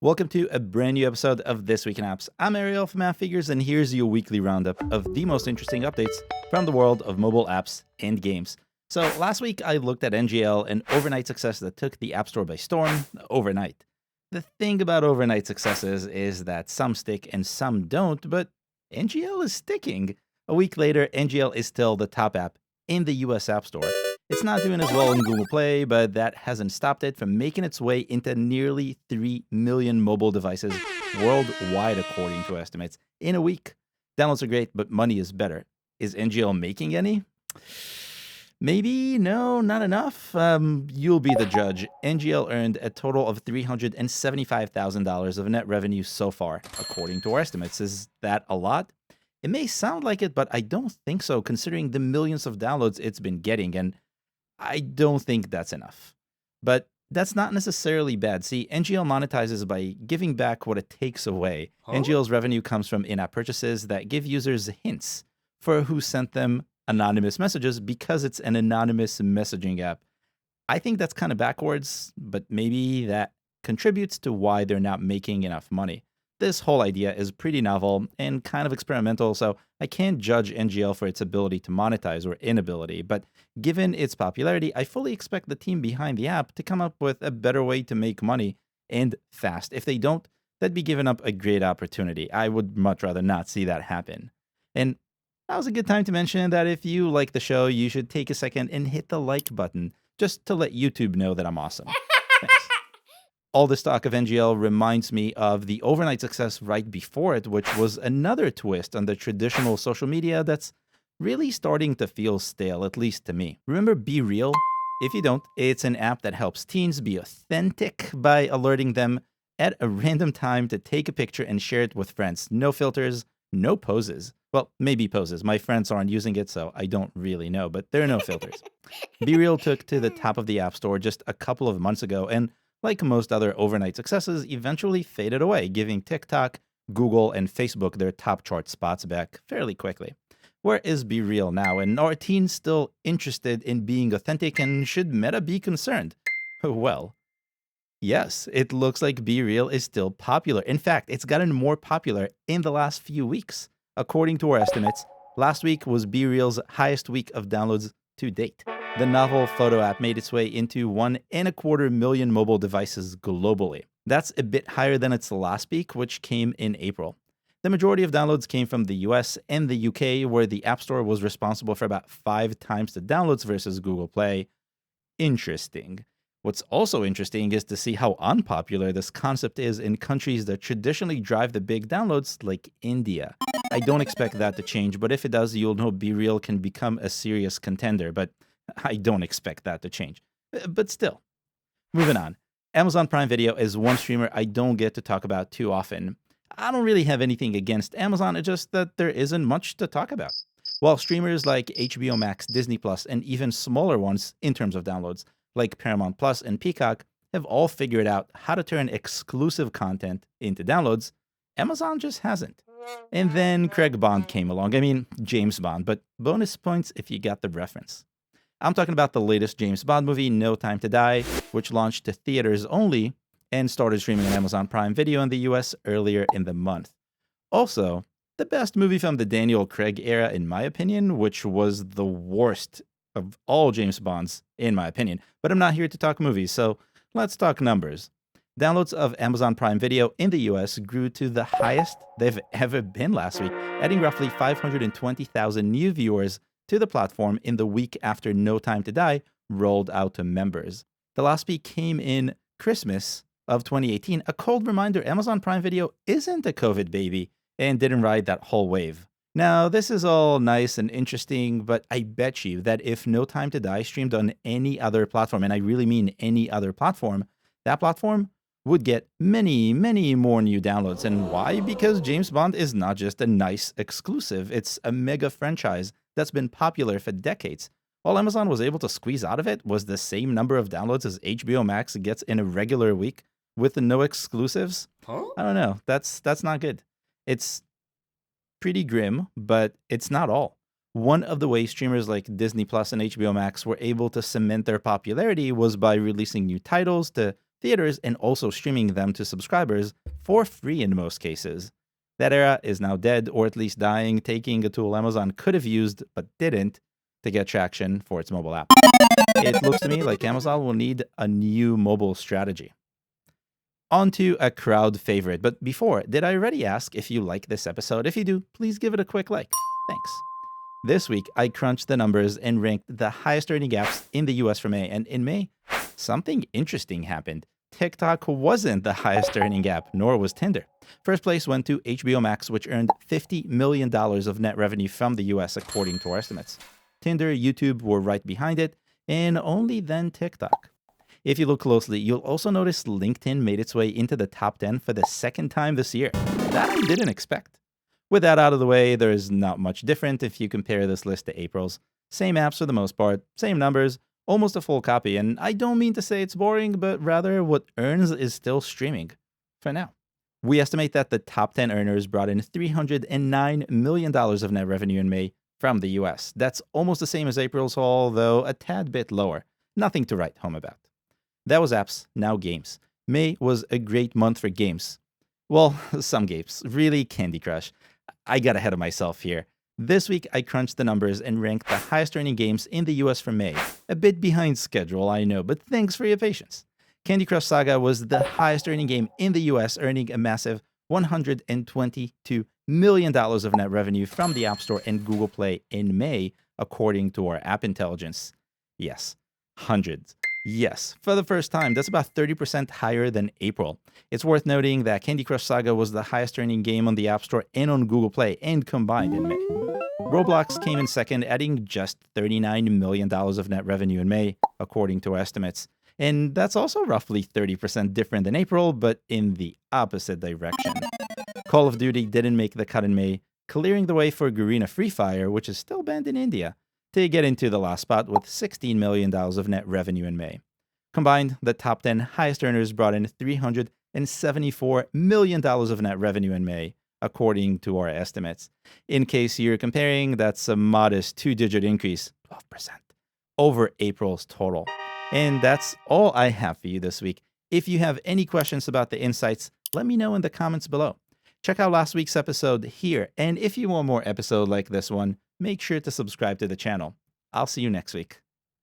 Welcome to a brand new episode of This Week in Apps. I'm Ariel from Appfigures, and here's your weekly roundup of the most interesting updates from the world of mobile apps and games. So last week I looked at NGL, an overnight success that took the App Store by storm overnight. The thing about overnight successes is that some stick and some don't, but NGL is sticking. A week later, NGL is still the top app in the US App Store. It's not doing as well in Google Play, but that hasn't stopped it from making its way into nearly 3 million mobile devices worldwide, according to estimates, in a week. Downloads are great, but money is better. Is NGL making any? Maybe, no, not enough. You'll be the judge. NGL earned a total of $375,000 of net revenue so far, according to our estimates. Is that a lot? It may sound like it, but I don't think so, considering the millions of downloads it's been getting, and I don't think that's enough. But that's not necessarily bad. See, NGL monetizes by giving back what it takes away. NGL's revenue comes from in-app purchases that give users hints for who sent them anonymous messages because it's an anonymous messaging app. I think that's kind of backwards, but maybe that contributes to why they're not making enough money. This whole idea is pretty novel and kind of experimental, so I can't judge NGL for its ability to monetize or inability, but given its popularity, I fully expect the team behind the app to come up with a better way to make money, and fast. If they don't, they'd be giving up a great opportunity. I would much rather not see that happen. And that was a good time to mention that if you like the show, you should take a second and hit the like button, just to let YouTube know that I'm awesome. Thanks. All this talk of NGL reminds me of the overnight success right before it, which was another twist on the traditional social media that's really starting to feel stale, at least to me. Remember BeReal? If you don't, it's an app that helps teens be authentic by alerting them at a random time to take a picture and share it with friends. No filters, no poses. Well, maybe poses. My friends aren't using it, so I don't really know, but there are no filters. BeReal took to the top of the App Store just a couple of months ago, and like most other overnight successes, eventually faded away, giving TikTok, Google, and Facebook their top chart spots back fairly quickly. Where is BeReal now, and are teens still interested in being authentic, and should Meta be concerned? Well, yes, it looks like BeReal is still popular. In fact, it's gotten more popular in the last few weeks. According to our estimates, last week was BeReal's highest week of downloads to date. The novel photo app made its way into 1.25 million mobile devices globally. That's a bit higher than its last peak, which came in April. The majority of downloads came from the US and the UK, where the App Store was responsible for about 5 times the downloads versus Google Play. Interesting. What's also interesting is to see how unpopular this concept is in countries that traditionally drive the big downloads, like India. I don't expect that to change, but if it does, you'll know BeReal can become a serious contender, but I don't expect that to change. But still. Moving on. Amazon Prime Video is one streamer I don't get to talk about too often. I don't really have anything against Amazon, it's just that there isn't much to talk about. While streamers like HBO Max, Disney Plus, and even smaller ones in terms of downloads, like Paramount Plus and Peacock, have all figured out how to turn exclusive content into downloads, Amazon just hasn't. And then Craig Bond came along. I mean, James Bond, but bonus points if you got the reference. I'm talking about the latest James Bond movie, No Time to Die, which launched to theaters only and started streaming on Amazon Prime Video in the US earlier in the month. Also, the best movie from the Daniel Craig era, in my opinion, which was the worst of all James Bonds, in my opinion. But I'm not here to talk movies, so let's talk numbers. Downloads of Amazon Prime Video in the US grew to the highest they've ever been last week, adding roughly 520,000 new viewers to the platform in the week after No Time to Die rolled out to members. The last peak came in Christmas of 2018, a cold reminder Amazon Prime Video isn't a COVID baby and didn't ride that whole wave. Now, this is all nice and interesting, but I bet you that if No Time to Die streamed on any other platform, and I really mean any other platform, that platform would get many, many more new downloads. And why? Because James Bond is not just a nice exclusive, it's a mega franchise that's been popular for decades. All Amazon was able to squeeze out of it was the same number of downloads as HBO Max gets in a regular week with no exclusives. I don't know. That's not good. It's pretty grim, but it's not all. One of the ways streamers like Disney Plus and HBO Max were able to cement their popularity was by releasing new titles to theaters, and also streaming them to subscribers for free in most cases. That era is now dead, or at least dying, taking a tool Amazon could have used but didn't to get traction for its mobile app. It looks to me like Amazon will need a new mobile strategy. On to a crowd favorite, but before, did I already ask if you like this episode? If you do, please give it a quick like. Thanks. This week, I crunched the numbers and ranked the highest earning apps in the US for May, and in May, something interesting happened. TikTok wasn't the highest earning app, nor was Tinder. First place went to HBO Max, which earned $50 million of net revenue from the US, according to our estimates. Tinder, YouTube were right behind it, and only then TikTok. If you look closely, you'll also notice LinkedIn made its way into the top 10 for the second time this year. That I didn't expect. With that out of the way, there is not much different if you compare this list to April's. Same apps for the most part, same numbers, almost a full copy, and I don't mean to say it's boring, but rather what earns is still streaming. For now. We estimate that the top 10 earners brought in $309 million of net revenue in May from the US. That's almost the same as April's haul, though a tad bit lower. Nothing to write home about. That was apps, now games. May was a great month for games. Well, some games. Really, Candy Crush. I got ahead of myself here. This week, I crunched the numbers and ranked the highest earning games in the US for May. A bit behind schedule, I know, but thanks for your patience. Candy Crush Saga was the highest earning game in the US, earning a massive $122 million of net revenue from the App Store and Google Play in May, according to our app intelligence. Yes, hundreds. Yes, for the first time, that's about 30% higher than April. It's worth noting that Candy Crush Saga was the highest earning game on the App Store and on Google Play, and combined in May. Roblox came in second, adding just $39 million of net revenue in May, according to our estimates. And that's also roughly 30% different than April, but in the opposite direction. Call of Duty didn't make the cut in May, clearing the way for Garena Free Fire, which is still banned in India, to get into the last spot with $16 million of net revenue in May. Combined, the top 10 highest earners brought in $374 million of net revenue in May, according to our estimates. In case you're comparing, that's a modest two-digit increase, 12%, over April's total. And that's all I have for you this week. If you have any questions about the insights, let me know in the comments below. Check out last week's episode here, and if you want more episodes like this one, make sure to subscribe to the channel. I'll see you next week.